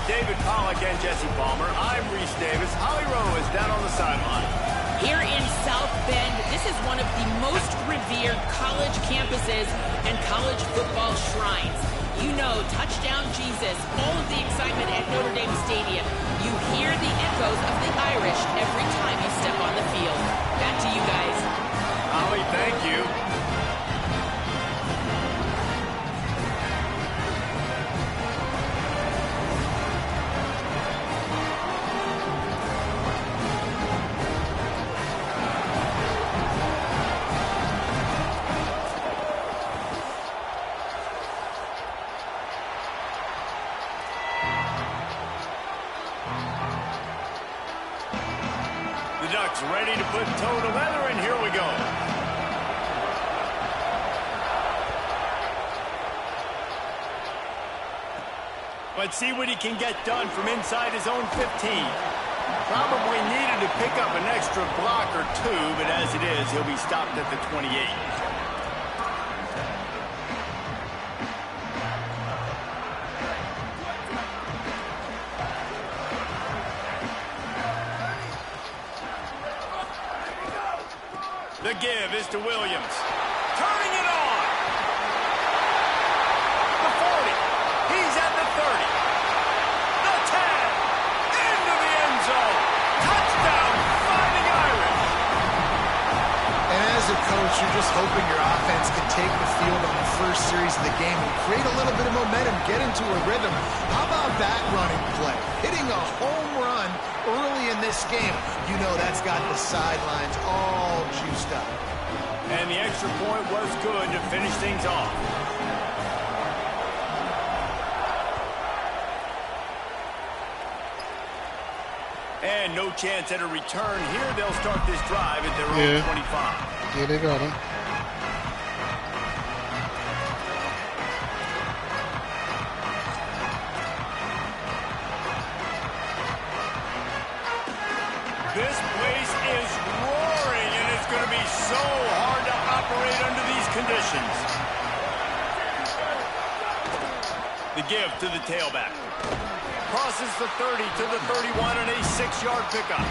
David Pollack and Jesse Palmer. I'm Reese Davis. Holly Rowe is down on the sideline. Here in South Bend, this is one of the most revered college campuses and college football shrines. You know, touchdown Jesus, all of the excitement at Notre Dame Stadium. You hear the echoes of the Irish every time you step on the field. Back to you guys. Holly, thank you. Ready to put toe to leather, and here we go. Let's see what he can get done from inside his own 15. Probably needed to pick up an extra block or two, but as it is, he'll be stopped at the 28. The give is to Williams. Turning it on. The 40. He's at the 30. The 10. Into the end zone. Touchdown, Fighting Irish. And as a coach, you're just hoping your offense can take the field on the first series of the game and create a little bit of momentum, get into a rhythm. How about that running play? Hitting a home run early in this game. You know that's got the sidelines all juiced up. And the extra point was good to finish things off. And no chance at a return here. They'll start this drive at their own 25. Yeah, they got him. This place is roaring, and it's going to be so hard to operate under these conditions. The give to the tailback. Crosses the 30 to the 31 and a 6-yard pickup.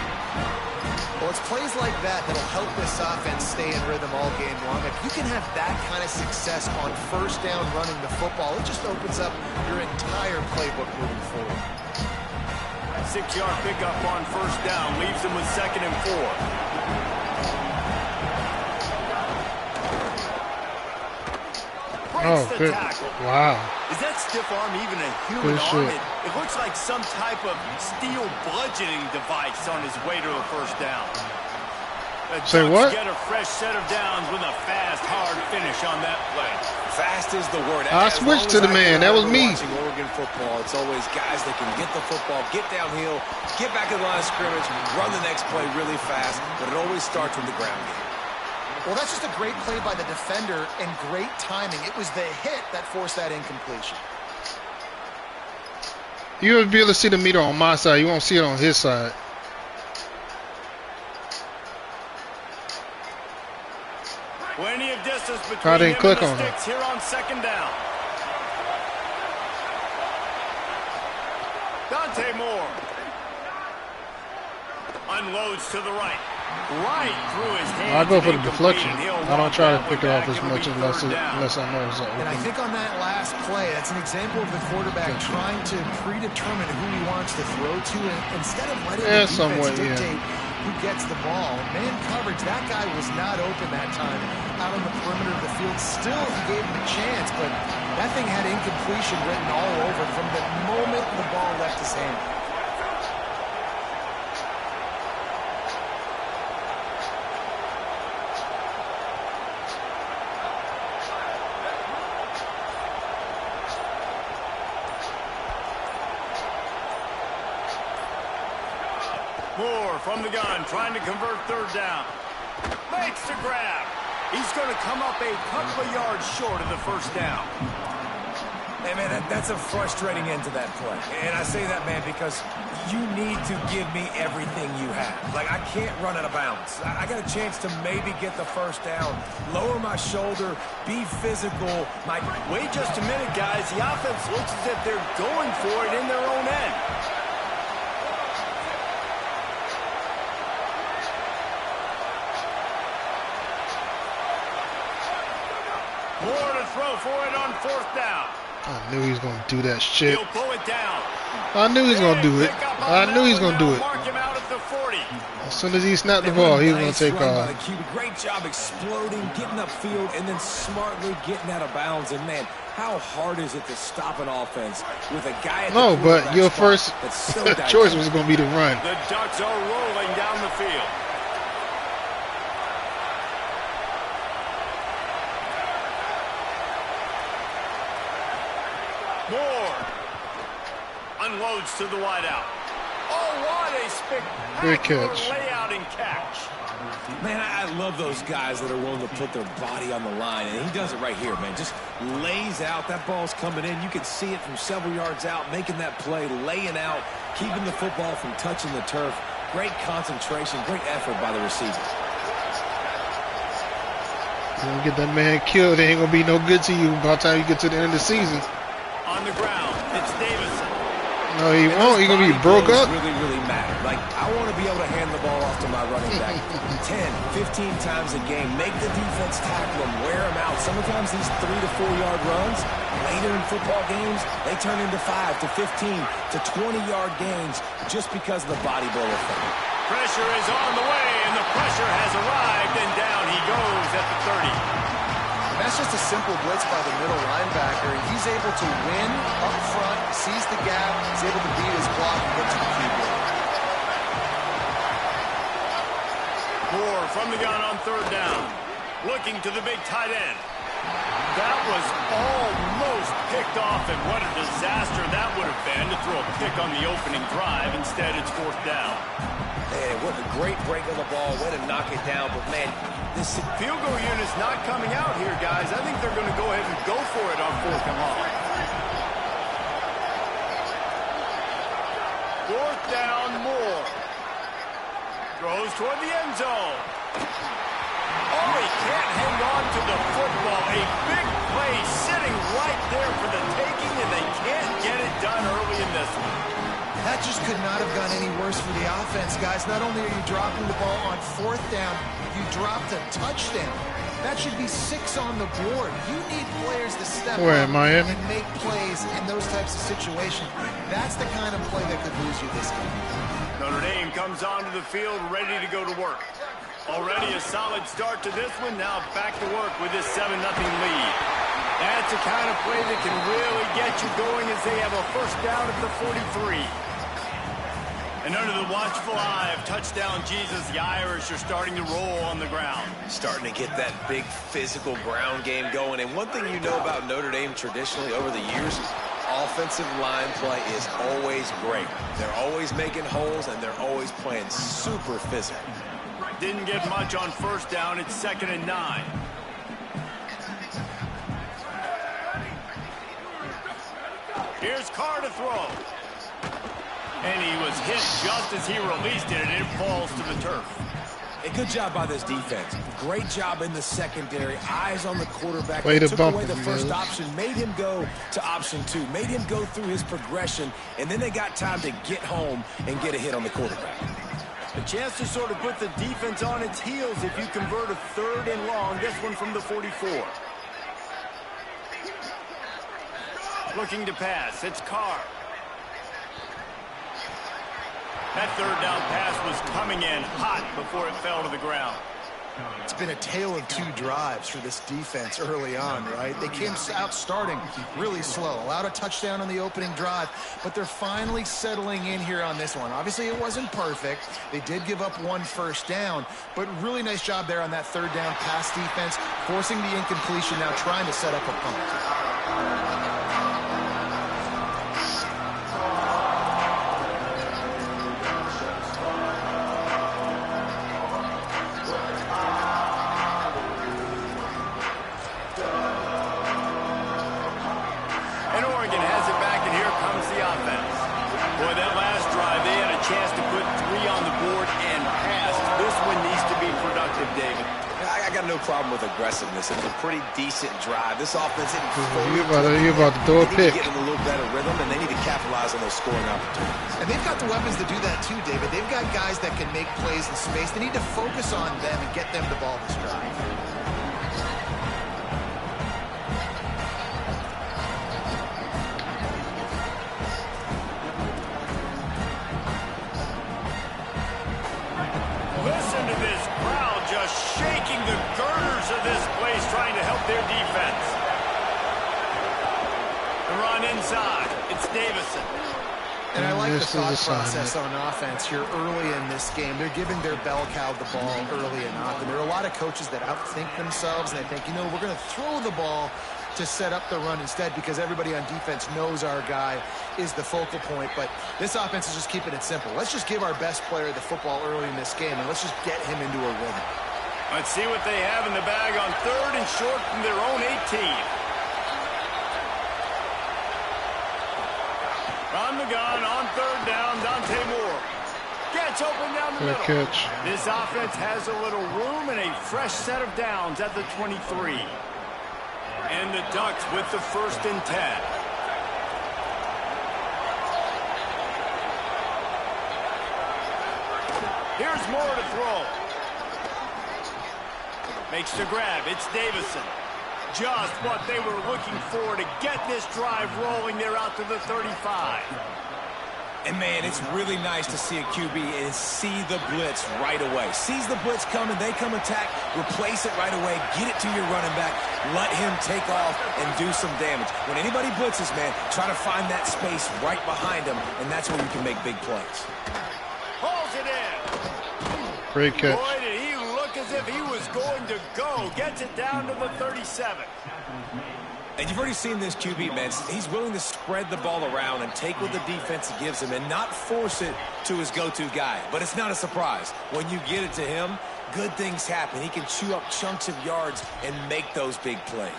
Well, it's plays like that that'll help this offense stay in rhythm all game long. If you can have that kind of success on first down running the football, it just opens up your entire playbook moving forward. 6-yard pickup on first down leaves them with 2nd and 4. Oh, good. Wow. Is that stiff arm even a human arm? It looks like some type of steel bludgeoning device on his way to a first down. Say what? Get a fresh set of downs with a fast, hard finish on that play. Fast is the word. I switched to the man. That was me. Watching Oregon football, it's always guys that can get the football, get downhill, get back in the line of scrimmage, run the next play really fast, but it always starts with the ground game. Well, that's just a great play by the defender and great timing. It was the hit that forced that incompletion. You'll be able to see the meter on my side. You won't see it on his side. Plenty of distance between I didn't click on it. Sticks here on 2nd down. Dante Moore unloads to the right. Right through his hands. I go for the deflection. I don't try to pick it off as much unless I know it's open. And I think on that last play, that's an example of the quarterback trying to predetermine who he wants to throw to, and instead of letting the defense dictate who gets the ball. Man coverage, that guy was not open that time out on the perimeter of the field. Still, he gave him a chance, but that thing had incompletion written all over from the moment the ball left his hand. Moore from the gun, trying to convert 3rd down. Makes the grab. He's going to come up a couple of yards short of the first down. Hey, man, that's a frustrating end to that play. And I say that, man, because you need to give me everything you have. Like, I can't run out of bounds. I got a chance to maybe get the first down, lower my shoulder, be physical. Wait just a minute, guys. The offense looks as if they're going for it in their own end. More to throw for it on 4th down. I knew he was going to do that shit. He'll pull it down. I knew he was going to do it. I knew he was going to do it. Mark him out at the 40. As soon as he snapped the ball, he was going to take off. Great job exploding, getting upfield, and then smartly getting out of bounds. And, man, how hard is it to stop an offense with a guy at the but your first choice was going to be to run. The Ducks are rolling down the field. Moore unloads to the wideout. Oh, what a spectacular layout and catch. Man, I love those guys that are willing to put their body on the line, and he does it right here, man. Just lays out. That ball's coming in. You can see it from several yards out, making that play, laying out, keeping the football from touching the turf. Great concentration, great effort by the receiver. You don't get that man killed, it ain't going to be no good to you by the time you get to the end of the season. On the ground, it's Davison. No, he won't. He's going to be broke up. Really matter. Like, I want to be able to hand the ball off to my running back 10, 15 times a game. Make the defense tackle him, wear him out. Sometimes these 3 to 4 yard runs, later in football games, they turn into 5 to 15 to 20-yard gains just because of the body blow effect. Pressure is on the way, and the pressure has arrived, and down he goes at the 30. That's just a simple blitz by the middle linebacker. He's able to win up front, sees the gap, is able to beat his block and get to the QB. Moore from the gun on 3rd down. Looking to the big tight end. That was almost picked off, and what a disaster that would have been to throw a pick on the opening drive. Instead, it's 4th down. Man, what a great break on the ball. Way to knock it down, but, man, this field goal unit's not coming out here, guys. I think they're going to go ahead and go for it on 4th and long. 4th down, Moore. Throws toward the end zone. Oh, he can't hang on to the football. A big play sitting right there for the taking, and they can't get it done early in this one. That just could not have gone any worse for the offense, guys. Not only are you dropping the ball on 4th down, you dropped a touchdown. That should be 6 on the board. You need players to step up and make plays in those types of situations. That's the kind of play that could lose you this game. Notre Dame comes onto the field ready to go to work. Already a solid start to this one. Now back to work with this 7-0 lead. That's the kind of play that can really get you going as they have a 1st down at the 43. And under the watchful eye of Touchdown Jesus, the Irish are starting to roll on the ground. Starting to get that big physical ground game going. And one thing you know about Notre Dame traditionally over the years, offensive line play is always great. They're always making holes, and they're always playing super physical. Didn't get much on 1st down. It's 2nd and 9. Here's Carr to throw. And he was hit just as he released it, and it falls to the turf. A good job by this defense. Great job in the secondary. Eyes on the quarterback. Way to took bump away the him, first option, made him go to option 2, made him go through his progression, and then they got time to get home and get a hit on the quarterback. A chance to sort of put the defense on its heels if you convert a 3rd and long. This one from the 44. Looking to pass. It's Carr. That 3rd down pass was coming in hot before it fell to the ground. It's been a tale of 2 drives for this defense early on, right? They came out starting really slow, allowed a touchdown on the opening drive, but they're finally settling in here on this one. Obviously, it wasn't perfect. They did give up 1 1st down, but really nice job there on that 3rd down pass defense, forcing the incompletion, now trying to set up a punt. Boy, that last drive, they had a chance to put 3 on the board and pass. This one needs to be productive, David. I got no problem with aggressiveness. It's a pretty decent drive. This offense isn't you about to throw a pick. They need to get in a little better rhythm, and they need to capitalize on those scoring opportunities. And they've got the weapons to do that too, David. They've got guys that can make plays in space. They need to focus on them and get them the ball this drive. Listen to this crowd just shaking the girders of this place, trying to help their defense. The run inside. It's Davison. And I like the thought process on offense here early in this game. They're giving their bell cow the ball early and often. There are a lot of coaches that outthink themselves, and they think, you know, we're going to throw the ball to set up the run instead because everybody on defense knows our guy is the focal point. But this offense is just keeping it simple. Let's just give our best player the football early in this game, and let's just get him into a rhythm. Let's see what they have in the bag on 3rd and short from their own 18. On the gun, on 3rd down, Dante Moore. Gets open down the middle. Catch. This offense has a little room and a fresh set of downs at the 23. And the Ducks with the 1st and 10. Here's Moore to throw. Makes the grab. It's Davison. Just what they were looking for to get this drive rolling. They're out to the 35. And, man, it's really nice to see a QB and see the blitz right away. Sees the blitz coming, they come attack, replace it right away, get it to your running back, let him take off and do some damage. When anybody blitzes, man, try to find that space right behind them, and that's where you can make big plays. Pulls it in. Great catch. Boy, did he look as if he was going to go. Gets it down to the 37. And you've already seen this QB, man. He's willing to spread the ball around and take what the defense gives him and not force it to his go-to guy. But it's not a surprise. When you get it to him, good things happen. He can chew up chunks of yards and make those big plays.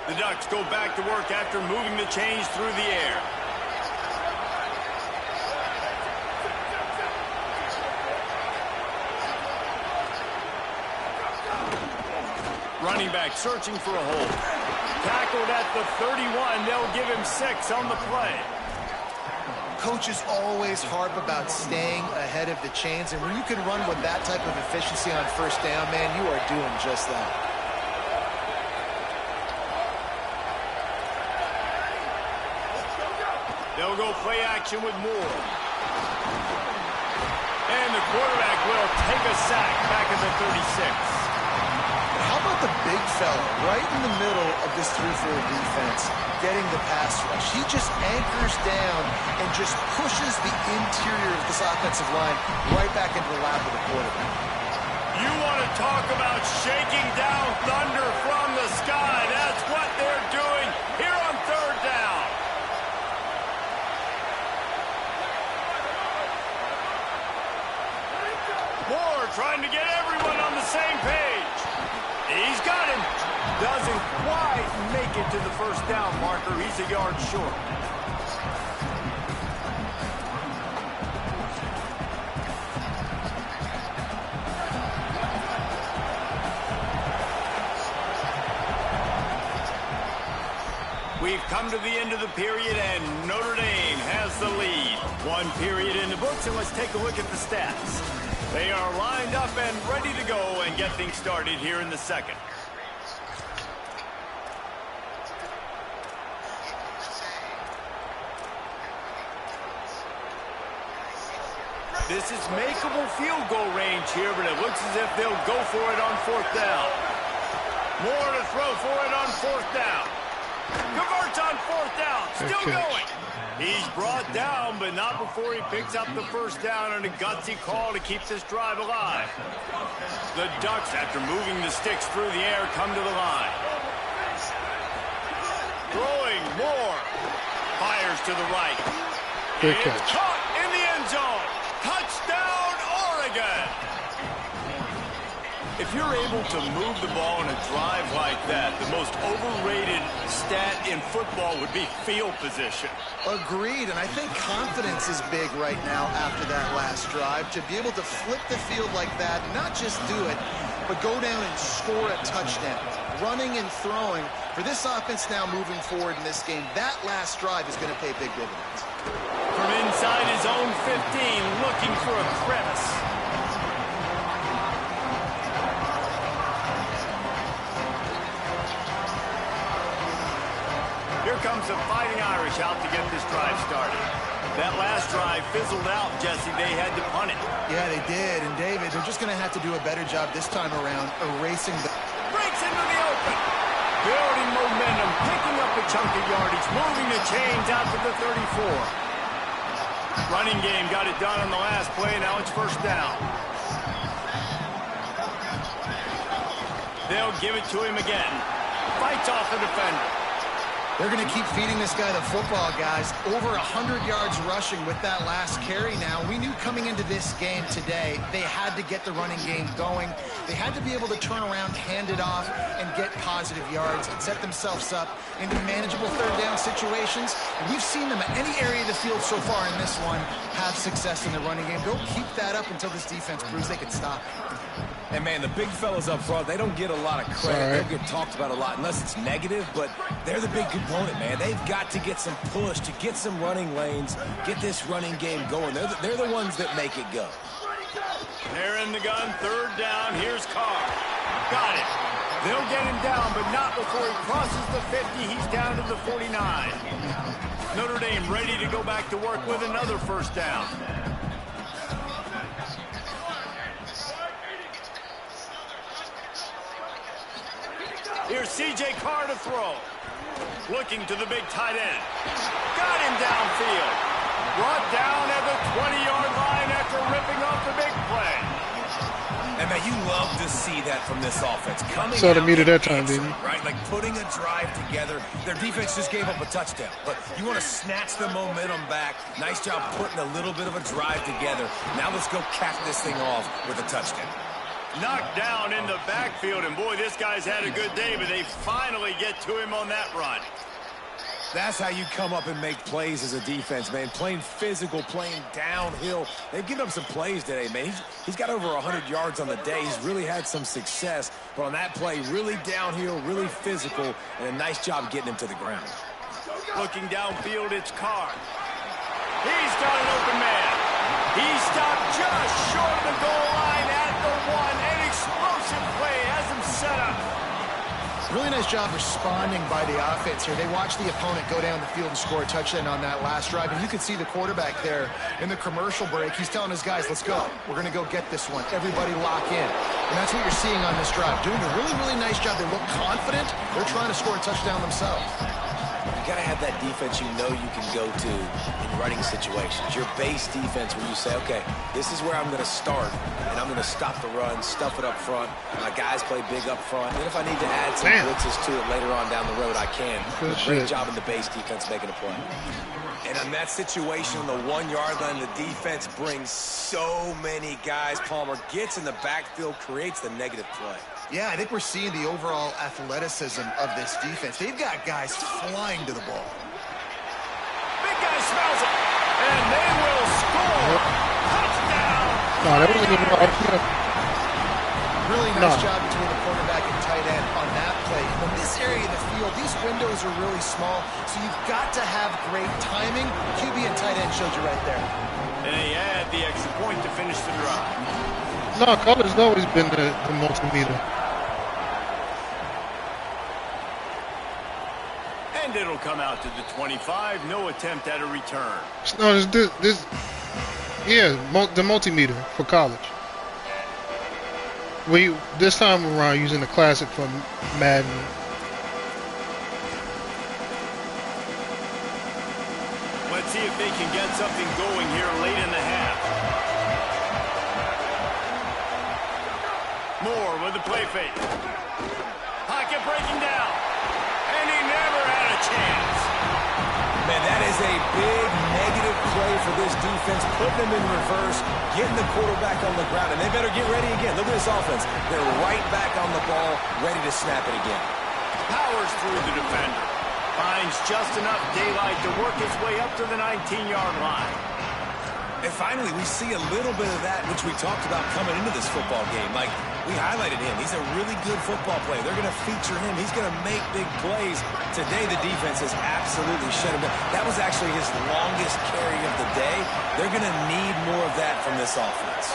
The Ducks go back to work after moving the chains through the air. Running back searching for a hole. Tackled at the 31. They'll give him 6 on the play. Coaches always harp about staying ahead of the chains, and when you can run with that type of efficiency on 1st down, man, you are doing just that. They'll go play action with Moore. And the quarterback will take a sack back at the 36. How about the big fella right in the middle of this 3-4 defense getting the pass rush? He just anchors down and just pushes the interior of this offensive line right back into the lap of the quarterback. You want to talk about shaking down thunder from the sky. That's what they're doing here on 3rd down. Moore trying to get everyone on the same page. He's got him. Doesn't quite make it to the 1st down marker. He's a yard short. We've come to the end of the period, and Notre Dame has the lead. 1 period in the books, and let's take a look at the stats. They are lined up and ready to go and get things started here in the 2nd. This is makeable field goal range here, but it looks as if they'll go for it on 4th down. Moore to throw for it on 4th down. Converts on 4th down. Still going. He's brought down, but not before he picks up the 1st down on a gutsy call to keep this drive alive. The Ducks, after moving the sticks through the air, come to the line. Throwing Moore. Fires to the right. Good It's catch. caught in the end zone. Touchdown, Oregon. If you're able to move the ball in a drive like that, the most overrated stat in football would be field position. Agreed, and I think confidence is big right now after that last drive. To be able to flip the field like that, not just do it, but go down and score a touchdown. Running and throwing, for this offense now moving forward in this game, that last drive is going to pay big dividends. From inside his own 15, looking for a crevice. Here comes the Fighting Irish out to get this drive started. That last drive fizzled out, Jesse. They had to punt it. Yeah, they did. And, David, they're just going to have to do a better job this time around erasing the... Breaks into the open. Building momentum, picking up a chunk of yardage, moving the chains out to the 34. Running game got it done on the last play. Now it's first down. They'll give it to him again. Fights off the defender. They're going to keep feeding this guy the football, guys. Over 100 yards rushing with that last carry now. We knew coming into this game today, they had to get the running game going. They had to be able to turn around, hand it off, and get positive yards and set themselves up into manageable third down situations. And we've seen them at any area of the field so far in this one have success in the running game. They'll keep that up until this defense proves they can stop it. And, man, the big fellas up front, they don't get a lot of credit. They don't get talked about a lot unless it's negative, but they're the big component, man. They've got to get some push, to get some running lanes, get this running game going. They're the ones that make it go. They're in the gun, third down. Here's Carr. Got it. They'll get him down, but not before he crosses the 50. He's down to the 49. Notre Dame ready to go back to work with another first down. Here's C.J. Carr to throw. Looking to the big tight end. Got him downfield. Brought down at the 20-yard line after ripping off the big play. And, man, you love to see that from this offense. Coming saw the out meter that and time, didn't you? right? Like putting a drive together. Their defense just gave up a touchdown. But you want to snatch the momentum back. Nice job putting a little bit of a drive together. Now let's go cap this thing off with a touchdown. Knocked down in the backfield, and boy, this guy's had a good day, but they finally get to him on that run. That's how you come up and make plays as a defense, man. Playing physical, playing downhill. They've given up some plays today, man. He's got over 100 yards on the day. He's really had some success, but on that play, really downhill, really physical, and a nice job getting him to the ground. Looking downfield, it's Carr. He's got an open man. He stopped just short of the goal line at the one. An explosive play has him set up. Really nice job responding by the offense here. They watched the opponent go down the field and score a touchdown on that last drive. And you can see the quarterback there in the commercial break. He's telling his guys, let's go. We're going to go get this one. Everybody lock in. And that's what you're seeing on this drive. Doing a really, really nice job. They look confident. They're trying to score a touchdown themselves. You got to have that defense you know you can go to in running situations. Your base defense where you say, okay, this is where I'm going to start, and I'm going to stop the run, stuff it up front. My guys play big up front. And if I need to add some blitzes to it later on down the road, I can. Great job in the base defense making a play. And on that situation on the 1 yard line, the defense brings so many guys. Palmer gets in the backfield, creates the negative play. Yeah, I think we're seeing the overall athleticism of this defense. They've got guys flying to the ball. Big guy smells it, and they will score. Touchdown. No, that wasn't even right. Really nice job between the quarterback and tight end on that play. In this area of the field, these windows are really small, so you've got to have great timing. QB and tight end showed you right there. And they add the extra point to finish the drive. No, color's always been the multimeter. And it'll come out to the 25. No attempt at a return. No, the multimeter for college. We this time around using the classic from Madden. Let's see if they can get something going here late in the half. Moore with the play fake. Pocket breaking down. And he never had a chance. Man, that is a big negative play for this defense. Putting them in reverse, getting the quarterback on the ground. And they better get ready again. Look at this offense. They're right back on the ball, ready to snap it again. Powers through the defender. Finds just enough daylight to work his way up to the 19-yard line. And finally, we see a little bit of that, which we talked about coming into this football game. Like, we highlighted him. He's a really good football player. They're going to feature him. He's going to make big plays. Today, the defense has absolutely shut him down. That was actually his longest carry of the day. They're going to need more of that from this offense.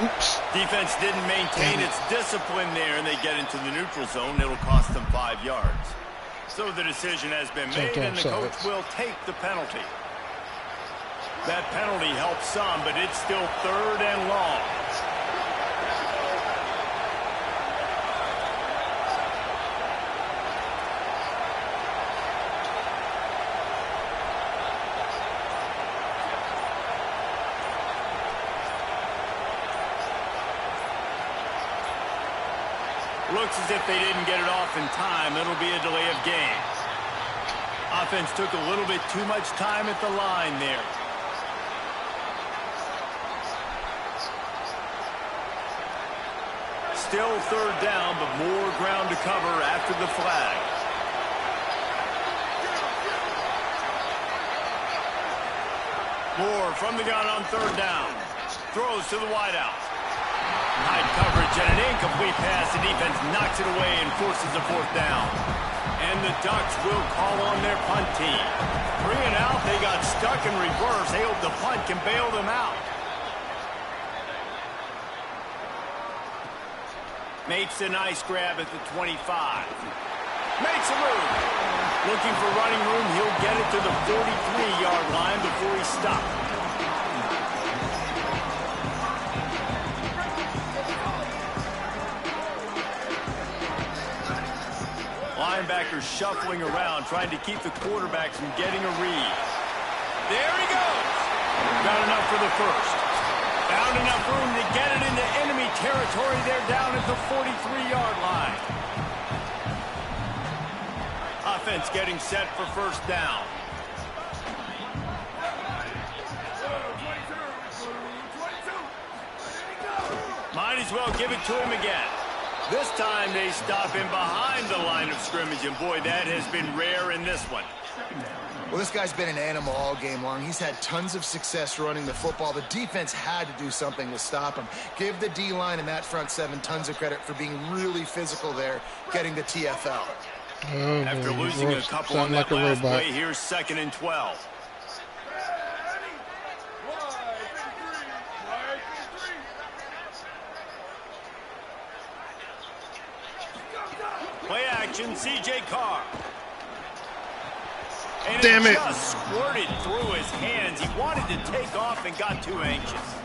Oops. Defense didn't maintain its discipline there, and they get into the neutral zone. It'll cost them 5 yards. So the decision has been made, and the coach will take the penalty. That penalty helps some, but it's still 3rd and long. Looks as if they didn't get it off in time. It'll be a delay of game. Offense took a little bit too much time at the line there. Still 3rd down, but more ground to cover after the flag. Moore from the gun on 3rd down. Throws to the wideout. High coverage and an incomplete pass. The defense knocks it away and forces a 4th down. And the Ducks will call on their punt team. Bring it out. They got stuck in reverse. They hope the punt can bail them out. Makes a nice grab at the 25. Makes a move. Looking for running room. He'll get it to the 43-yard line before he stops. Linebackers shuffling around, trying to keep the quarterbacks from getting a read. There he goes. Got enough for the first. Found enough room to get it into enemy territory. They're down at the 43-yard line. Offense getting set for 1st down. Might as well give it to him again. This time they stop him behind the line of scrimmage, and boy, that has been rare in this one. Well, this guy's been an animal all game long. He's had tons of success running the football. The defense had to do something to stop him. Give the D-line and that front 7 tons of credit for being really physical there, getting the TFL. After losing a couple on that last play, here's 2nd and 12. Play action, C.J. Carr. And damn it. Just squirted through his hands. He wanted to take off and got too anxious.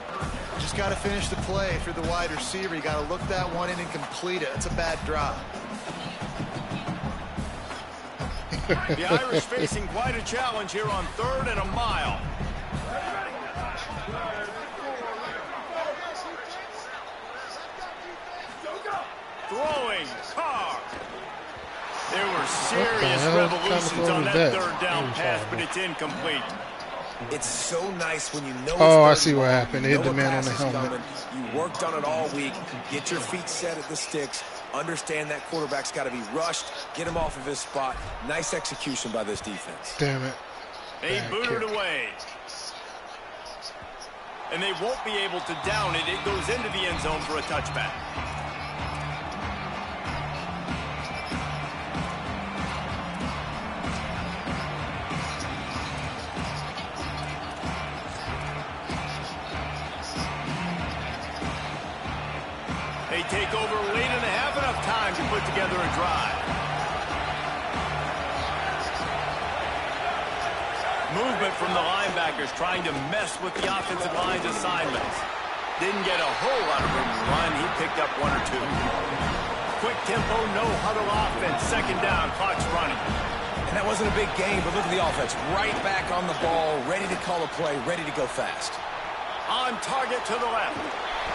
Just got to finish the play for the wide receiver. You got to look that one in and complete it. It's a bad drop. The Irish facing quite a challenge here on 3rd and a mile. Throwing, Carr. There were serious revolutions on that 3rd down pass, but it's incomplete. It's so nice when you know. Oh, I see what happened. They hit the man on the helmet. You worked on it all week. Get your feet set at the sticks. Understand that quarterback's got to be rushed. Get him off of his spot. Nice execution by this defense. Damn it. They booted away. And they won't be able to down it. It goes into the end zone for a touchback. They take over late and have enough time to put together a drive. Movement from the linebackers trying to mess with the offensive line's assignments. Didn't get a whole lot of room to run. He picked up 1 or 2. Quick tempo, no huddle offense. 2nd down, clock's running. And that wasn't a big game, but look at the offense. Right back on the ball, ready to call a play, ready to go fast. On target to the left.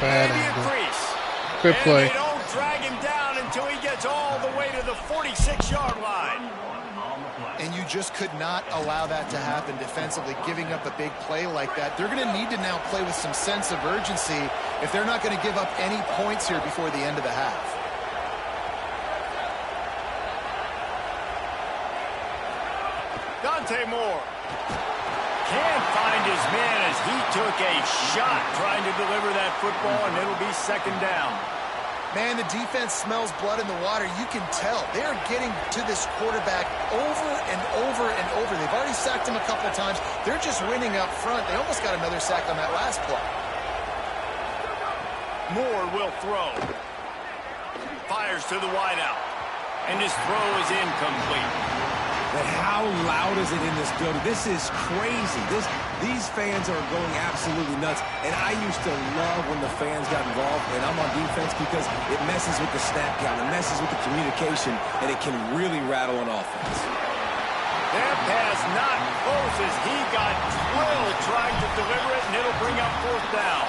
Bad Maybe angle. a crease. Good play. And they don't drag him down until he gets all the way to the 46-yard line. And you just could not allow that to happen defensively, giving up a big play like that. They're going to need to now play with some sense of urgency if they're not going to give up any points here before the end of the half. Dante Moore can't find his man as he took a shot trying to deliver that football, and it'll be second down. Man, the defense smells blood in the water. You can tell. They're getting to this quarterback over and over and over. They've already sacked him a couple times. They're just winning up front. They almost got another sack on that last play. Moore will throw. Fires to the wideout. And his throw is incomplete. But how loud is it in this building? This is crazy. These fans are going absolutely nuts. And I used to love when the fans got involved, and I'm on defense because it messes with the snap count, it messes with the communication, and it can really rattle an offense. That pass not close as he got drilled trying to deliver it, and it'll bring up fourth down.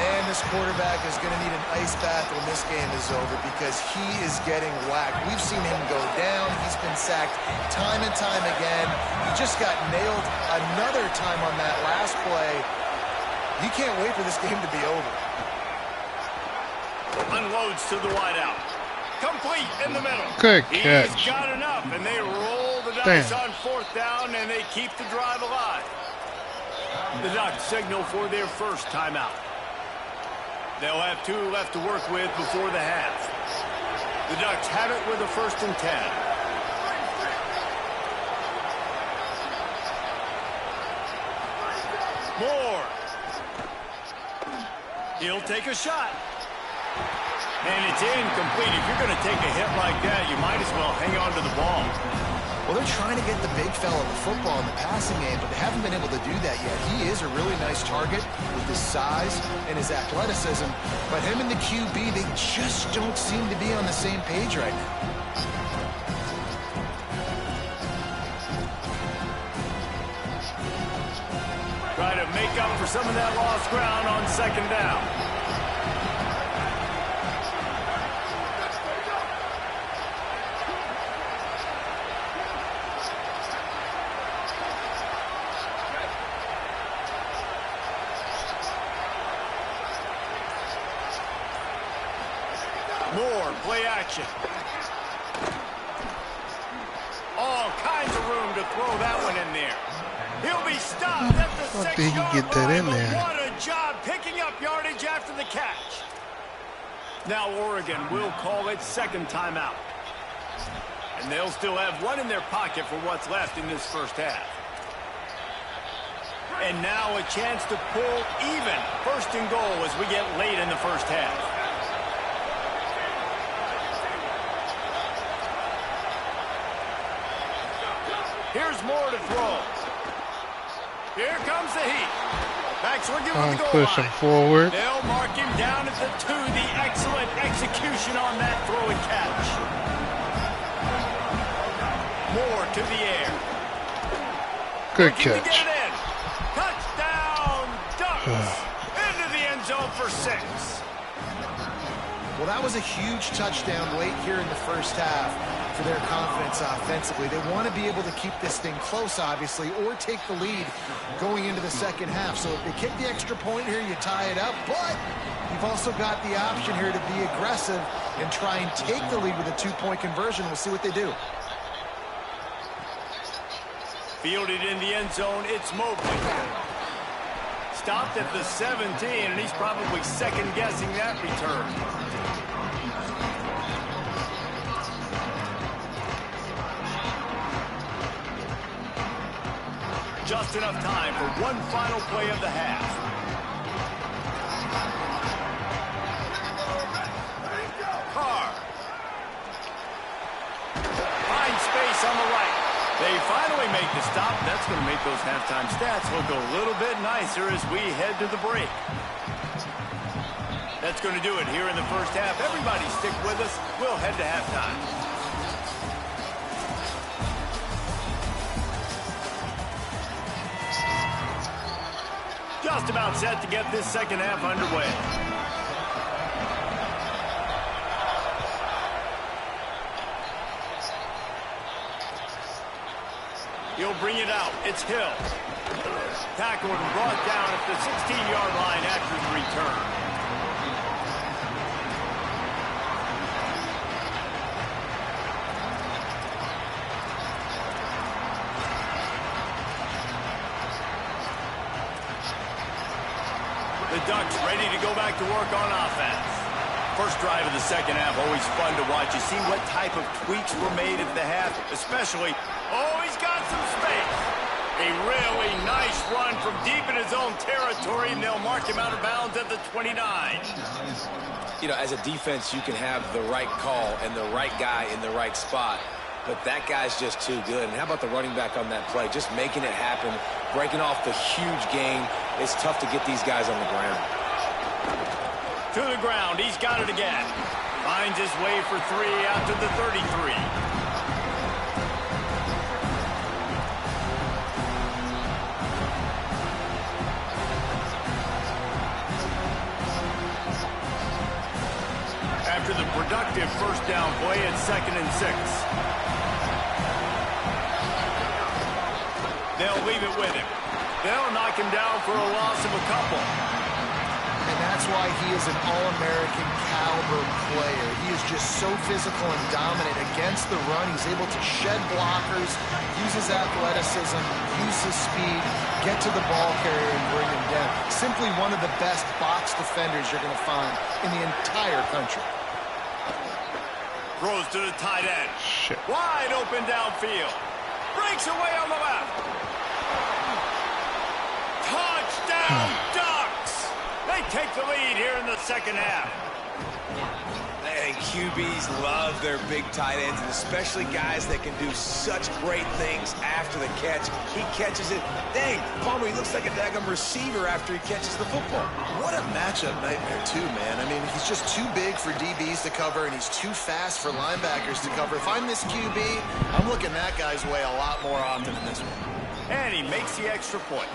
Man, this quarterback is going to need an ice bath when this game is over because he is getting whacked. We've seen him go down. He's been sacked time and time again. He just got nailed another time on that last play. He can't wait for this game to be over. Unloads to the wideout. Complete in the middle. Good catch. He's got enough, and they roll the dice on fourth down, and they keep the drive alive. The Ducks signal for their first timeout. They'll have 2 left to work with before the half. The Ducks have it with a 1st and 10. Moore. He'll take a shot. And it's incomplete. If you're going to take a hit like that, you might as well hang on to the ball. Well, they're trying to get the big fella the football in the passing game, but they haven't been able to do that yet. He is a really nice target with his size and his athleticism, but him and the QB, they just don't seem to be on the same page right now. Try to make up for some of that lost ground on second down. Moore, play action. All kinds of room to throw that one in there. He'll be stopped at the 6-yard line, but what a job picking up yardage after the catch. Now Oregon will call it second timeout. And they'll still have one in their pocket for what's left in this first half. And now a chance to pull even. 1st and goal as we get late in the first half. Here's Moore to throw. Here comes the heat. Backs looking with the goal push him forward. They'll mark him down at the 2. The excellent execution on that throw and catch. Moore to the air. Good catch. To get it in. Touchdown, Ducks. Into the end zone for 6. Well, that was a huge touchdown late here in the first half for their confidence offensively. They want to be able to keep this thing close, obviously, or take the lead going into the second half. So if they kick the extra point here, you tie it up, but you've also got the option here to be aggressive and try and take the lead with a 2-point conversion. We'll see what they do. Fielded in the end zone, it's Mobley. Stopped at the 17, and he's probably second-guessing that return. Just enough time for one final play of the half. Carr. Finds space on the right. They finally make the stop. That's going to make those halftime stats look a little bit nicer as we head to the break. That's going to do it here in the first half. Everybody stick with us. We'll head to halftime. Just about set to get this second half underway. He'll bring it out. It's Hill. Tackled and brought down at the 16-yard line after the return. The Ducks ready to go back to work on offense. First drive of the second half, always fun to watch. You see what type of tweaks were made at the half, especially, he's got some space. A really nice run from deep in his own territory, and they'll mark him out of bounds at the 29. You know, as a defense, you can have the right call and the right guy in the right spot, but that guy's just too good. And how about the running back on that play? Just making it happen, breaking off the huge gain. It's tough to get these guys on the ground. To the ground, he's got it again. Finds his way for 3 out to the 33. After the productive first down play, it's 2nd and 6. They'll leave it with him. They'll knock him down for a loss of a couple. And that's why he is an All-American caliber player. He is just so physical and dominant against the run. He's able to shed blockers, use his athleticism, use his speed, get to the ball carrier and bring him down. Simply one of the best box defenders you're going to find in the entire country. Throws to the tight end. Shit. Wide open downfield. Breaks away on the left. Touchdown, Ducks! They take the lead here in the second half. And QBs love their big tight ends, and especially guys that can do such great things after the catch. He catches it. Dang, Palmer, he looks like a daggum receiver after he catches the football. What a matchup nightmare, too, man. I mean, he's just too big for DBs to cover, and he's too fast for linebackers to cover. If I'm this QB, I'm looking that guy's way a lot more often than this one. And he makes the extra point.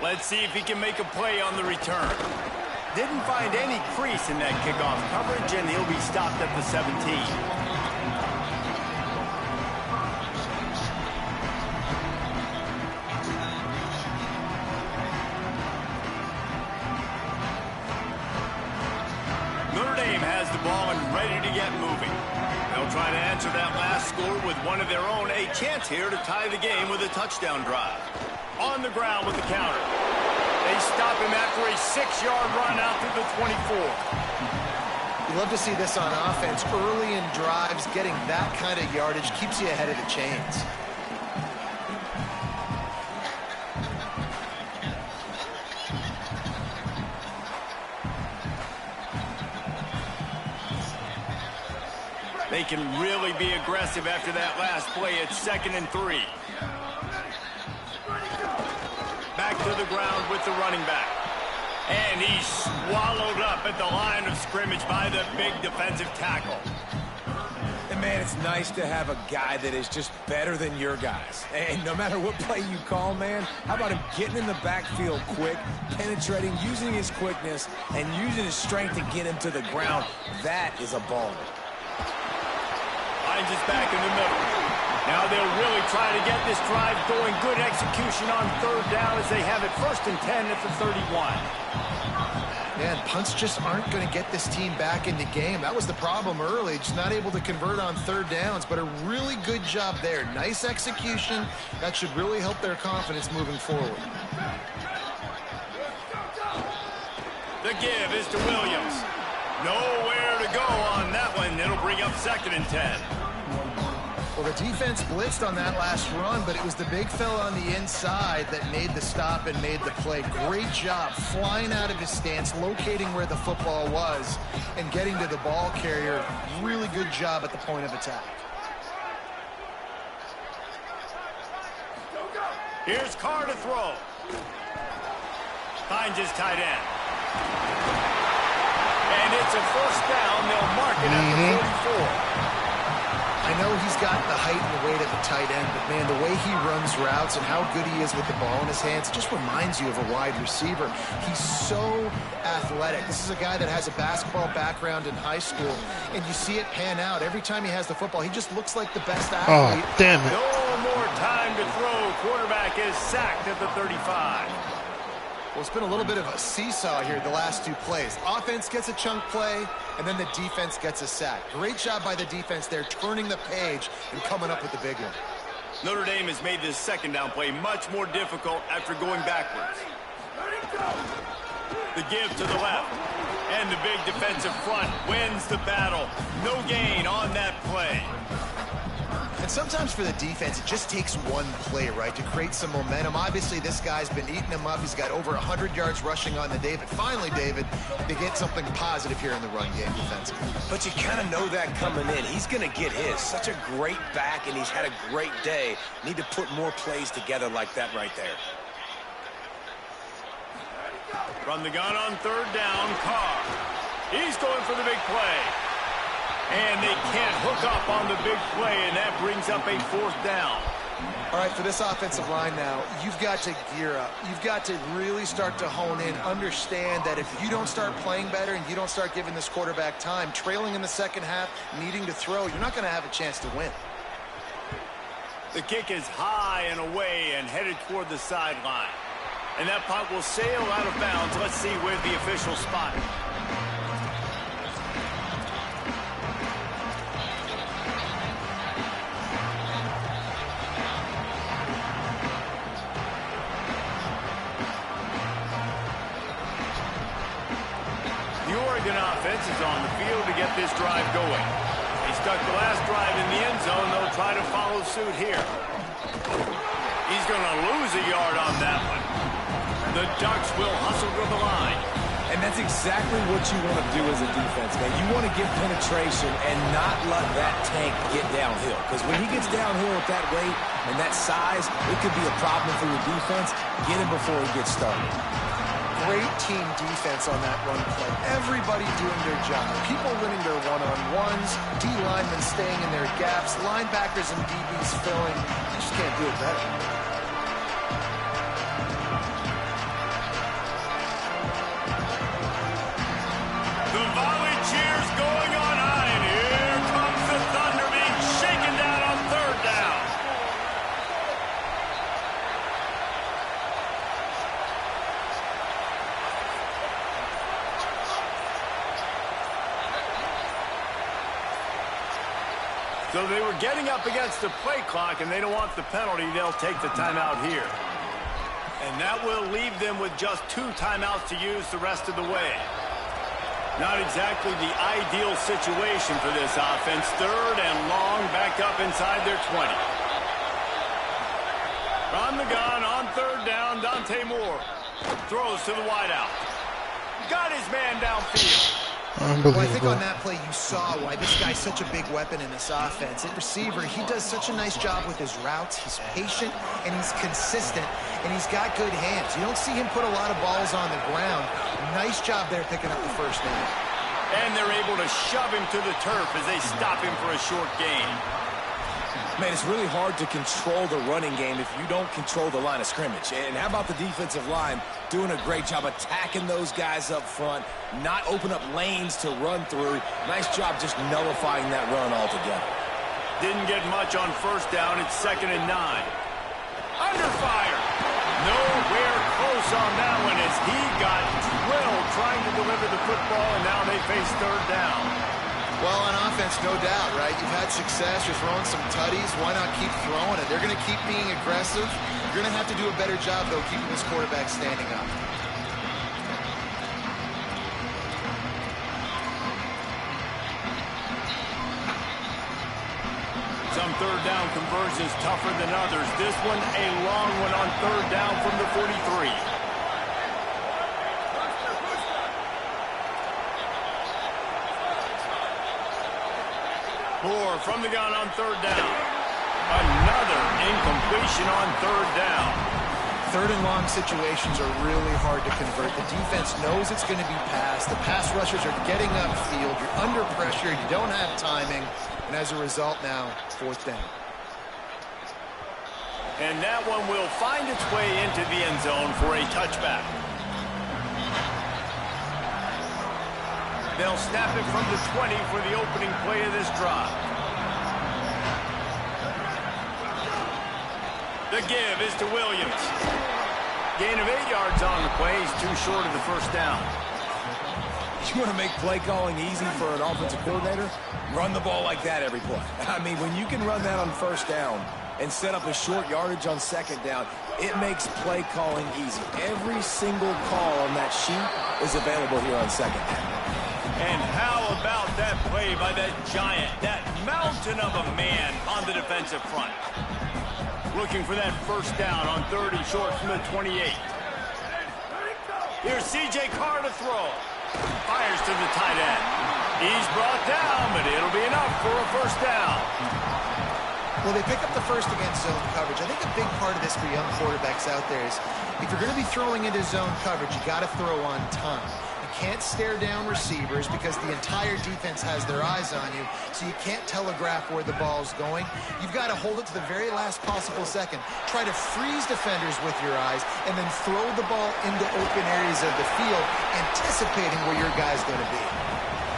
Let's see if he can make a play on the return. Didn't find any crease in that kickoff coverage, and he'll be stopped at the 17. Notre Dame has the ball and ready to get moving. They'll try to answer that last score with one of their own. A chance here to tie the game with a touchdown drive. On the ground with the counter. They stop him after a 6-yard run out to the 24. You love to see this on offense. Early in drives, getting that kind of yardage keeps you ahead of the chains. They can really be aggressive after that last play. It's 2nd and 3. Back to the ground with the running back. And he's swallowed up at the line of scrimmage by the big defensive tackle. And, man, it's nice to have a guy that is just better than your guys. And no matter what play you call, man, how about him getting in the backfield quick, penetrating, using his quickness, and using his strength to get him to the ground. That is a baller. Finds his back in the middle. Now they'll really try to get this drive going. Good execution on 3rd down as they have it 1st and 10 at the 31. Man, punts just aren't going to get this team back in the game. That was the problem early, just not able to convert on 3rd downs, but a really good job there. Nice execution. That should really help their confidence moving forward. The give is to Williams. Nowhere to go on that one. It'll bring up 2nd and 10. Well, the defense blitzed on that last run, but it was the big fella on the inside that made the stop and made the play. Great job flying out of his stance, locating where the football was, and getting to the ball carrier. Really good job at the point of attack. Here's Carr to throw. Finds his tight end. And it's a 1st down. They'll mark it at the 44. I know he's got the height and the weight of a tight end, but man, the way he runs routes and how good he is with the ball in his hands just reminds you of a wide receiver. He's so athletic. This is a guy that has a basketball background in high school, and you see it pan out. Every time he has the football, he just looks like the best athlete. Oh, damn it. No more time to throw. Quarterback is sacked at the 35. Well, it's been a little bit of a seesaw here the last two plays. Offense gets a chunk play, and then the defense gets a sack. Great job by the defense there, turning the page and coming up with the big one. Notre Dame has made this second down play much more difficult after going backwards. The give to the left, and the big defensive front wins the battle. No gain on that play. And sometimes for the defense, it just takes one play, right, to create some momentum. Obviously, this guy's been eating him up. He's got over 100 yards rushing on the day. But finally, David, they get something positive here in the run game defensively. But you kind of know that coming in. He's going to get his. Such a great back, and he's had a great day. Need to put more plays together like that right there. From the gun on third down, Carr. He's going for the big play. And they can't hook up on the big play, and that brings up a fourth down. All right, for this offensive line now, you've got to gear up. You've got to really start to hone in, understand that if you don't start playing better and you don't start giving this quarterback time, trailing in the second half, needing to throw, you're not going to have a chance to win. The kick is high and away and headed toward the sideline. And that punt will sail out of bounds. Let's see where the official spot it. Offense is on the field to get this drive going. He stuck the last drive in the end zone. They'll try to follow suit here. He's going to lose a yard on that one. The Ducks will hustle to the line. And that's exactly what you want to do as a defense, man. You want to get penetration and not let that tank get downhill. Because when he gets downhill with that weight and that size, it could be a problem for your defense. Get him before he gets started. Great team defense on that run play. Everybody doing their job. People winning their one-on-ones, D-linemen staying in their gaps, linebackers and DBs filling. You just can't do it better. The volley cheers going on high, and here comes the Thunder being shaken down on third down. So they were getting up against the play clock, and they don't want the penalty. They'll take the timeout here. And that will leave them with just 2 timeouts to use the rest of the way. Not exactly the ideal situation for this offense. Third and long, back up inside their 20. From the gun on third down, Dante Moore throws to the wideout. Got his man downfield. Well, I think on that play you saw why this guy's such a big weapon in this offense. At receiver, he does such a nice job with his routes. He's patient, and he's consistent, and he's got good hands. You don't see him put a lot of balls on the ground. Nice job there picking up the first down. And they're able to shove him to the turf as they stop him for a short gain. Man, it's really hard to control the running game if you don't control the line of scrimmage. And how about the defensive line doing a great job attacking those guys up front, not open up lanes to run through. Nice job just nullifying that run altogether. Didn't get much on first down. It's 2nd and 9. Under fire. Nowhere close on that one as he got drilled trying to deliver the football, and now they face third down. Well, on offense, no doubt, right? You've had success. You're throwing some tutties. Why not keep throwing it? They're going to keep being aggressive. You're going to have to do a better job, though, keeping this quarterback standing up. Some third down conversions tougher than others. This one, a long one on third down from the 43. Moore from the gun on third down. Another incompletion on third down. Third and long situations are really hard to convert. The defense knows it's going to be passed. The pass rushers are getting upfield. You're under pressure. You don't have timing. And as a result now, 4th down. And that one will find its way into the end zone for a touchback. They'll snap it from the 20 for the opening play of this drive. The give is to Williams. Gain of 8 yards on the play. He's too short of the first down. You want to make play calling easy for an offensive coordinator? Run the ball like that every play. I mean, when you can run that on first down and set up a short yardage on second down, it makes play calling easy. Every single call on that sheet is available here on second down. And how about that play by that giant, that mountain of a man on the defensive front? Looking for that first down on 30 short from the 28. Here's C.J. Carr to throw. Fires to the tight end. He's brought down, but it'll be enough for a first down. Well, they pick up the first against zone coverage. I think a big part of this for young quarterbacks out there is if you're going to be throwing into zone coverage, you got to throw on time. You can't stare down receivers because the entire defense has their eyes on you, so you can't telegraph where the ball's going. You've got to hold it to the very last possible second. Try to freeze defenders with your eyes and then throw the ball into open areas of the field, anticipating where your guy's going to be.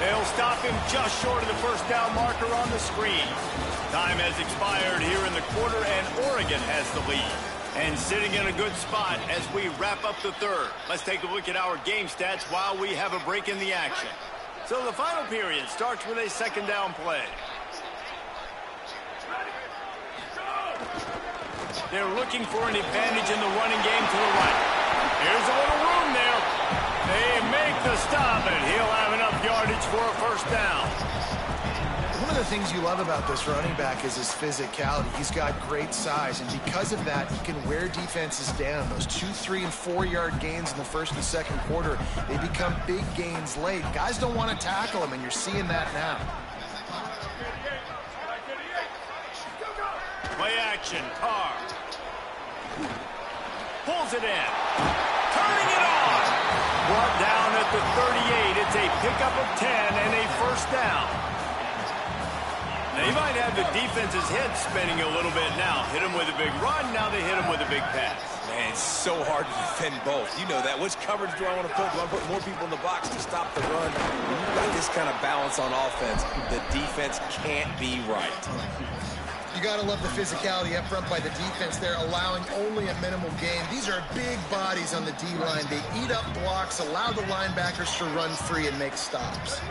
They'll stop him just short of the first down marker on the screen. Time has expired here in the quarter, and Oregon has the lead. And sitting in a good spot as we wrap up the third. Let's take a look at our game stats while we have a break in the action. So the final period starts with a second down play. They're looking for an advantage in the running game to the right. Here's a little room there. They make the stop, and he'll have enough yardage for a first down. One of the things you love about this running back is his physicality. He's got great size, and because of that, he can wear defenses down. Those 2, 3, and 4-yard gains in the first and second quarter, they become big gains late. Guys don't want to tackle him, and you're seeing that now. Play action, Carr. Pulls it in. Turning it on. Brought down at the 38. It's a pickup of 10 and a first down. They might have the defense's head spinning a little bit now. Hit him with a big run, now they hit him with a big pass. Man, it's so hard to defend both. You know that. Which coverage do I want to put? Do I put more people in the box to stop the run? When you've got this kind of balance on offense, the defense can't be right. You got to love the physicality up front by the defense there, allowing only a minimal gain. These are big bodies on the D-line. They eat up blocks, allow the linebackers to run free and make stops.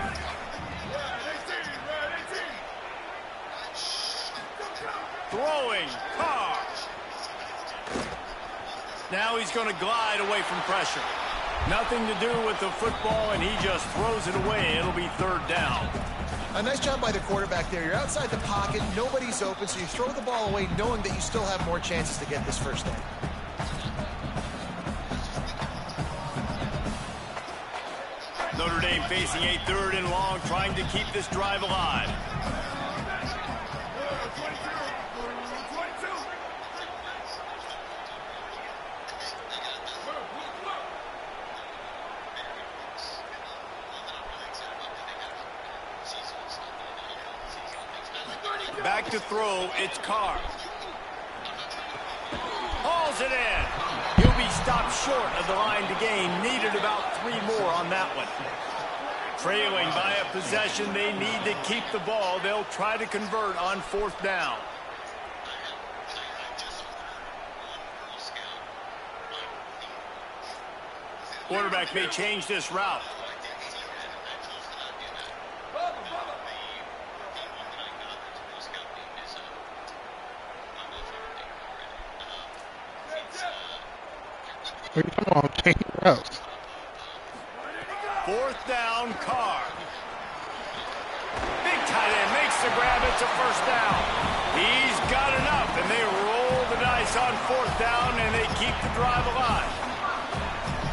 Throwing, Carr. Now he's going to glide away from pressure. Nothing to do with the football, and he just throws it away. It'll be third down. A nice job by the quarterback there. You're outside the pocket, nobody's open, so you throw the ball away knowing that you still have more chances to get this first down. Notre Dame facing a 3rd and long, trying to keep this drive alive. Back to throw, it's Carr. Hauls it in. He'll be stopped short of the line to gain. Needed about 3 more on that one. Trailing by a possession, they need to keep the ball. They'll try to convert on 4th down. Quarterback may change this route. What are you talking about? Changing routes. 4th down, Carr. Big tight end makes the grab. It's a first down. He's got enough, and they roll the dice on 4th down, and they keep the drive alive.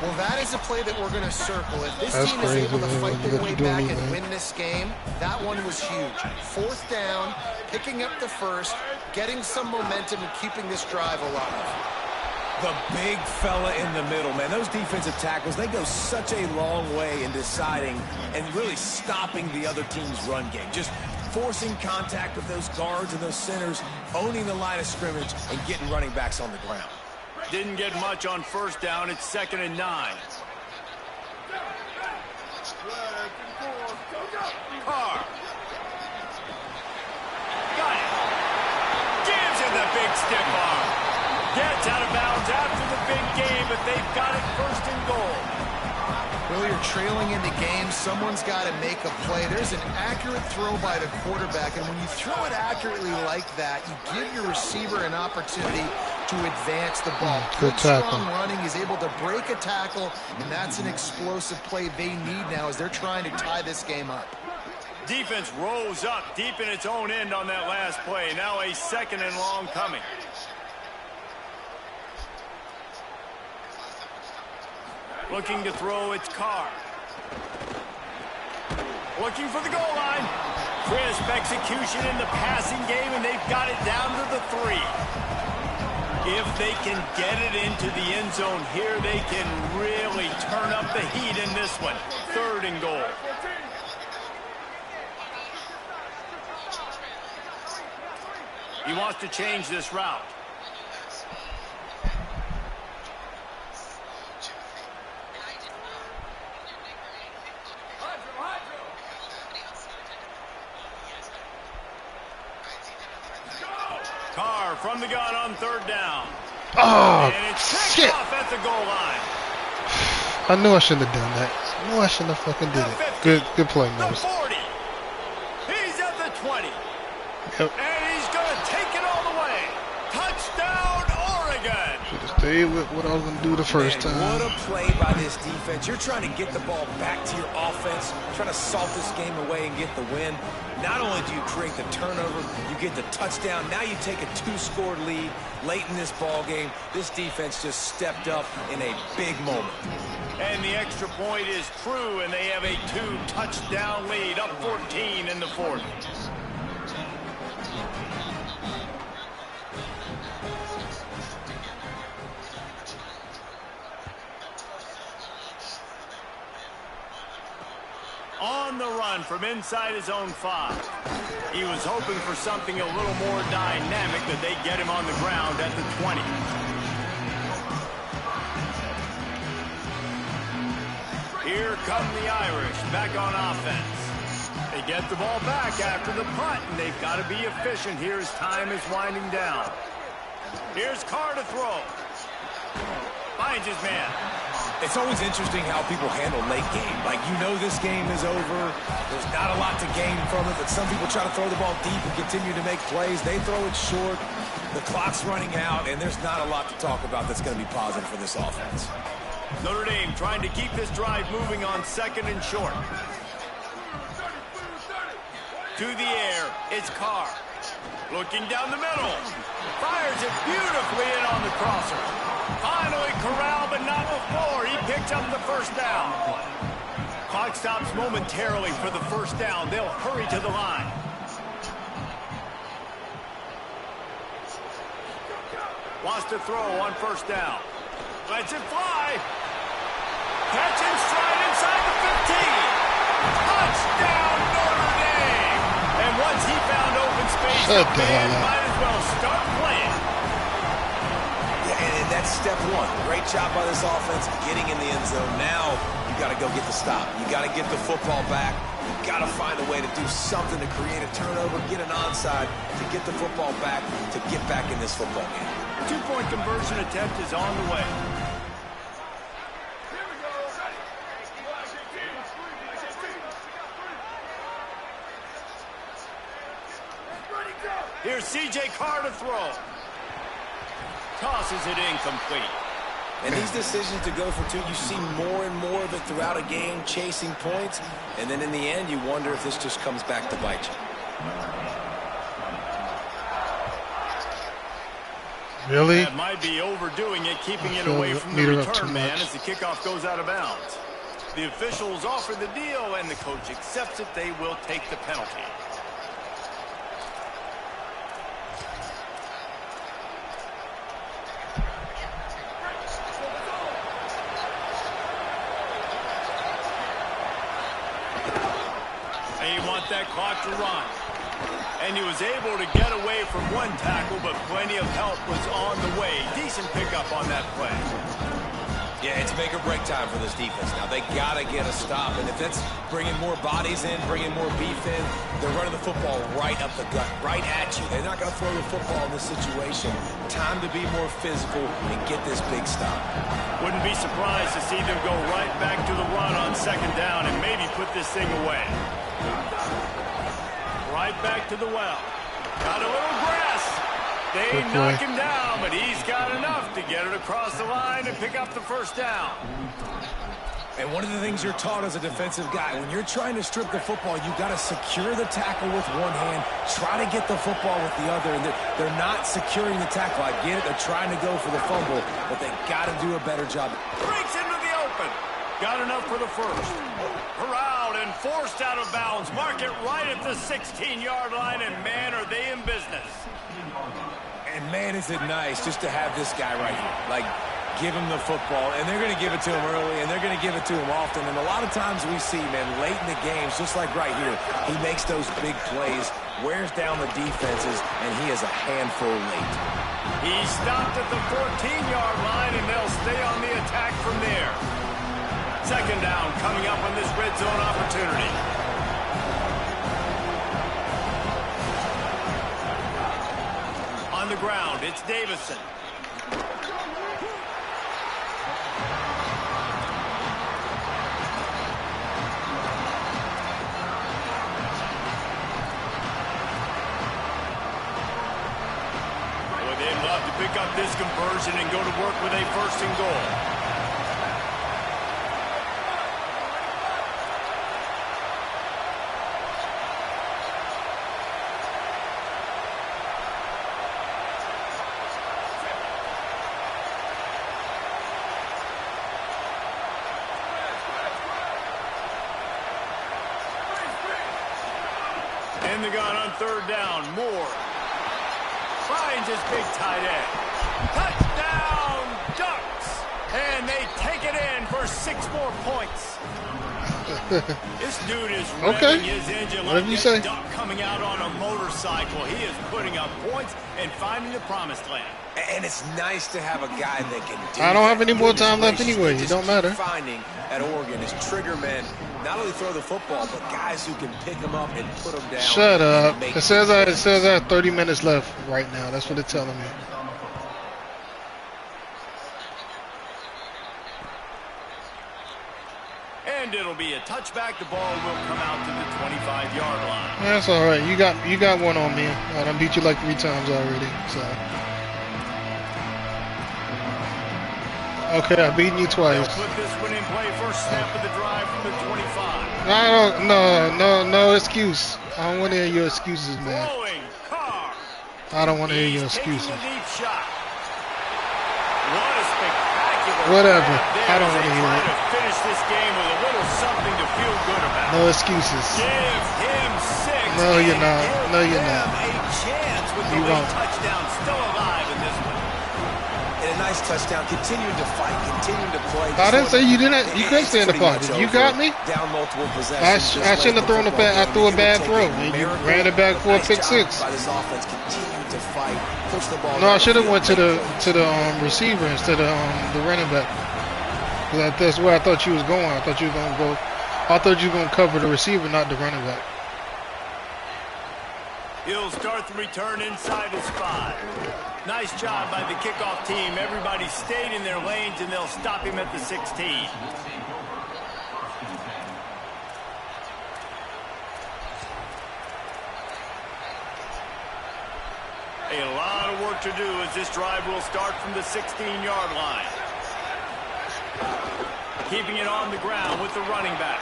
Well, that is a play that we're going to circle. If this team is able to fight their way back and win this game, that one was huge. 4th down, picking up the first, getting some momentum, and keeping this drive alive. The big fella in the middle, man. Those defensive tackles, they go such a long way in deciding and really stopping the other team's run game. Just forcing contact with those guards and those centers, owning the line of scrimmage, and getting running backs on the ground. Didn't get much on first down. It's 2nd and 9. Carr. Got it. Gives him the big stiff arm. Gets out of bounds after the big game, but they've got it 1st and goal. Well, you're trailing in the game. Someone's got to make a play. There's an accurate throw by the quarterback, and when you throw it accurately like that, you give your receiver an opportunity to advance the ball. Good tackle. Strong running. He's able to break a tackle, and that's an explosive play they need now as they're trying to tie this game up. Defense rose up deep in its own end on that last play. Now a 2nd and long coming. Looking to throw, it's Carr. Looking for the goal line. Crisp execution in the passing game, and they've got it down to the 3. If they can get it into the end zone here, they can really turn up the heat in this one. 3rd and goal. He wants to change this route. Carr from the gun on 3rd down. Oh, and it's shit. off at the goal line. I knew I shouldn't have done that. I knew I shouldn't have fucking did it. Good play, The Nose. 40. He's at the 20. Yep. And he's going to take it all the way. Touchdown, Oregon. Should have stayed with what I was going to do the first time. What a play by this defense. You're trying to get the ball back to your offense, trying to salt this game away and get the win. Not only do you create the turnover, you get the touchdown. Now you take a 2-score lead late in this ball game. This defense just stepped up in a big moment. And the extra point is true, and they have a 2-touchdown lead, up 14 in the 4th. On the run from inside his own 5. He was hoping for something a little more dynamic, that they get him on the ground at the 20. Here come the Irish back on offense. They get the ball back after the punt, and they've got to be efficient here as time is winding down. Here's Carr to throw. Finds his man. It's always interesting how people handle late game. Like, you know this game is over. There's not a lot to gain from it, but some people try to throw the ball deep and continue to make plays. They throw it short. The clock's running out, and there's not a lot to talk about that's going to be positive for this offense. Notre Dame trying to keep this drive moving on 2nd and short. To the air, it's Carr. Looking down the middle. Fires it beautifully in on the crosser. Finally corralled, but not before. He picked up the 1st down. Clock stops momentarily for the 1st down. They'll hurry to the line. Wants to throw on 1st down. Lets it fly. Catch and stride inside the 15. Touchdown, Notre Dame. And once he found open space, the man might as well start playing. And that's step 1. Great job by this offense getting in the end zone. Now you got to go get the stop. You got to get the football back. You got to find a way to do something to create a turnover, get an onside, to get the football back, to get back in this football game. 2-point conversion attempt is on the way. Here's C.J. Carr to throw. Tosses it incomplete. And these decisions to go for 2, you see more and more of it throughout a game, chasing points. And then in the end, you wonder if this just comes back to bite you. Really? That might be overdoing it, keeping it away from the return man as the kickoff goes out of bounds. The officials offer the deal, and the coach accepts it. They will take the penalty. They want that clock to run. And he was able to get away from one tackle, but plenty of help was on the way. Decent pickup on that play. Yeah, it's make or break time for this defense. Now, they got to get a stop. And if that's bringing more bodies in, bringing more beef in, they're running the football right up the gut, right at you. They're not going to throw the football in this situation. Time to be more physical and get this big stop. Wouldn't be surprised to see them go right back to the run on second down and maybe put this thing away. Right back to the well. Got a little grass. They knock him down, but he's got enough to get it across the line and pick up the first down. And one of the things you're taught as a defensive guy, when you're trying to strip the football, you got to secure the tackle with one hand, try to get the football with the other, and they're not securing the tackle. I get it, they're trying to go for the fumble, but they got to do a better job. Breaks into the open. Got enough for the first. Corralled and forced out of bounds. Mark it right at the 16-yard line, and man, are they in business. And man, is it nice just to have this guy right here. Like, give him the football, and they're going to give it to him early, and they're going to give it to him often. And a lot of times we see, man, late in the games, just like right here, he makes those big plays, wears down the defenses, and he is a handful late. He stopped at the 14-yard line, and they'll stay on the attack from there. Second down coming up on this red zone opportunity. On the ground, it's Davison. Boy, they'd love to pick up this conversion and go to work with a first and goal. In the gun on third down, Moore finds his big tight end. Touchdown, Ducks! And they take it in for 6 more points. This dude is revving his engine like a duck coming out on a motorcycle. He is putting up points and finding the promised land. And it's nice to have a guy that can do I don't have any more time left anyway. It don't matter. Finding at Oregon is trigger men, not only throw the football, but guys who can pick them up and put them down. Shut up. It says I have 30 minutes left right now. That's what it's telling me. And it'll be a touchback. The ball will come out to the 25-yard line. That's all right. You got one on me. I done beat you like 3 times already. So. Okay, I've beaten you twice. They'll put this one in play. First snap of the drive from the 25. No excuse. I don't want to hear your excuses, man. I don't want to hear your excuses. Whatever. I don't want to hear it. Finish this game with a little something to feel good about. No excuses. Give him 6. No, you're not. No, you're not. A chance with the late touchdown still alive in this one. And a nice touchdown. Continuing to fight. Continuing to play. I didn't say you didn't. You couldn't stay in the pocket. You got me. Down multiple possessions. I shouldn't have thrown a bad. I threw a bad throw. And you ran it back for a pick 6. By this offense, continuing to fight. Push the ball. No, I should have went to the receiver instead of the running back. That's where I thought you was going. I thought you were gonna go. I thought you were gonna cover the receiver, not the running back. He'll start the return inside his 5. Nice job by the kickoff team. Everybody stayed in their lanes, and they'll stop him at the 16. A lot of work to do as this drive will start from the 16-yard line. Keeping it on the ground with the running back.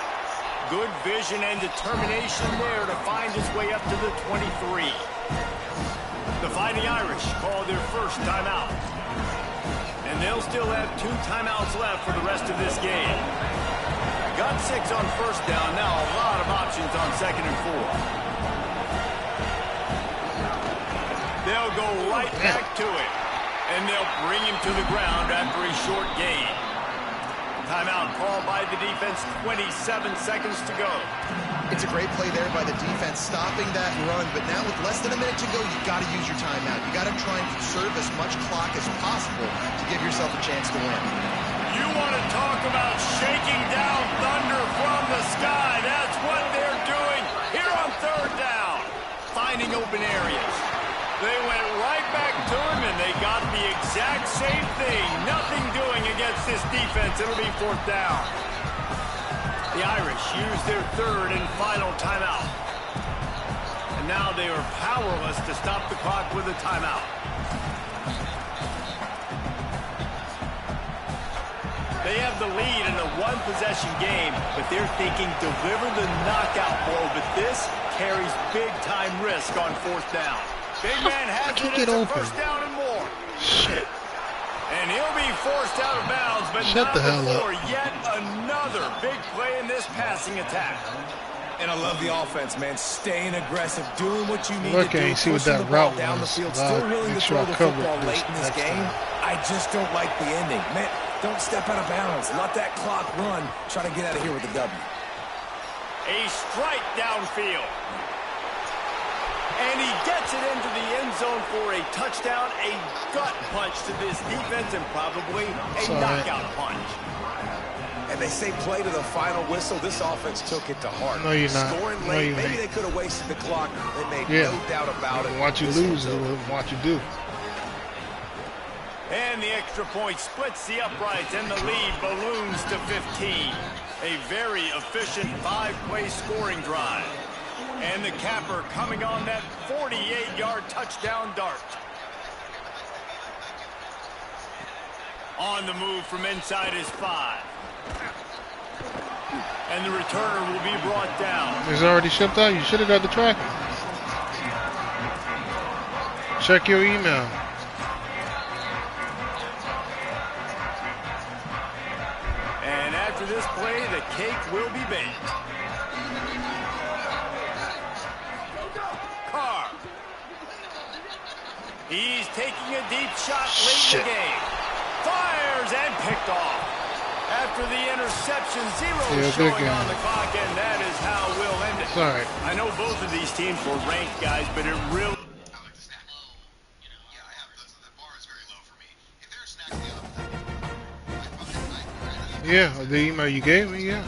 Good vision and determination there to find his way up to the 23. The Fighting Irish call their first timeout. And they'll still have 2 timeouts left for the rest of this game. Got 6 on first down. Now a lot of options on second and 4. They'll go right back to it. And they'll bring him to the ground after a short gain. Timeout called by the defense, 27 seconds to go. It's a great play there by the defense, stopping that run. But now with less than a minute to go, you got to use your timeout. You got to try and conserve as much clock as possible to give yourself a chance to win. You want to talk about shaking down thunder from the sky. That's what they're doing here on third down. Finding open areas. They went right back to him, and they got the exact same thing. Nothing doing against this defense. It'll be fourth down. The Irish use their third and final timeout. And now they are powerless to stop the clock with a timeout. They have the lead in a one-possession game, but they're thinking deliver the knockout blow. But this carries big-time risk on fourth down. Big man has it. It's a first down and more. Shit. And he'll be forced out of bounds, but Shut not the hell before up. yet another big play in this passing attack. And I love the offense, man. Staying aggressive, doing what you need Look, to do, see what pushing that the ball route down the was. field, still willing to Make sure throw I the cover football this late in this next game. time. I just don't like the ending. Man, don't step out of bounds. Let that clock run. Try to get out of here with a W. A strike downfield. And he gets it into the end zone for a touchdown, a gut punch to this defense, and probably a knockout punch. And they say play to the final whistle. This offense took it to heart. No, you're not. Scoring No, late, you maybe ain't. they could have wasted the clock. They made no doubt about it. Watch you lose is what you do. And the extra point splits the uprights, and the lead balloons to 15. A very efficient 5-play scoring drive. And the capper coming on that 48-yard touchdown dart. On the move from inside his 5. And the returner will be brought down. It's already shipped out. You should have got the tracking. Check your email. And after this play, the cake will be baked. Carr. He's taking a deep shot late in the game. Fires and picked off. After the interception, zero showing on the clock, and that is how we'll end it. Sorry. I know both of these teams were ranked, guys, but it really... Yeah, the email you gave me, yeah.